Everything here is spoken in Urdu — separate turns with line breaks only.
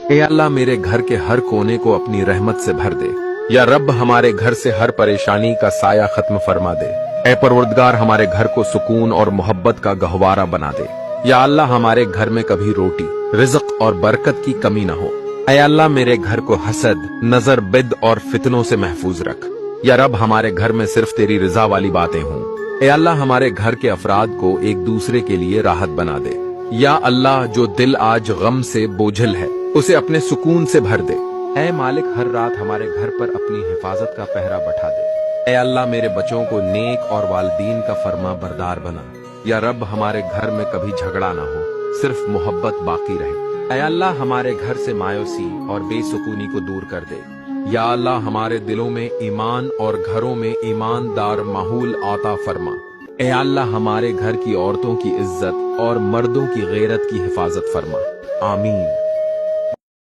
اے اللہ میرے گھر کے ہر کونے کو اپنی رحمت سے بھر دے۔ یا رب ہمارے گھر سے ہر پریشانی کا سایہ ختم فرما دے۔ اے پروردگار ہمارے گھر کو سکون اور محبت کا گہوارہ بنا دے۔ یا اللہ ہمارے گھر میں کبھی روٹی، رزق اور برکت کی کمی نہ ہو۔ اے اللہ میرے گھر کو حسد، نظر بد اور فتنوں سے محفوظ رکھ۔ یا رب ہمارے گھر میں صرف تیری رضا والی باتیں ہوں۔ اے اللہ ہمارے گھر کے افراد کو ایک دوسرے کے لیے راحت بنا دے۔ یا اللہ جو دل آج غم سے بوجھل ہے اسے اپنے سکون سے بھر دے۔ اے مالک ہر رات ہمارے گھر پر اپنی حفاظت کا پہرا بٹھا دے۔ اے اللہ میرے بچوں کو نیک اور والدین کا فرما بردار بنا۔ یا رب ہمارے گھر میں کبھی جھگڑا نہ ہو، صرف محبت باقی رہے۔ اے اللہ ہمارے گھر سے مایوسی اور بے سکونی کو دور کر دے۔ یا اللہ ہمارے دلوں میں ایمان اور گھروں میں ایماندار ماحول عطا فرما۔ اے اللہ ہمارے گھر کی عورتوں کی عزت اور مردوں کی غیرت کی حفاظت فرما۔ آمین۔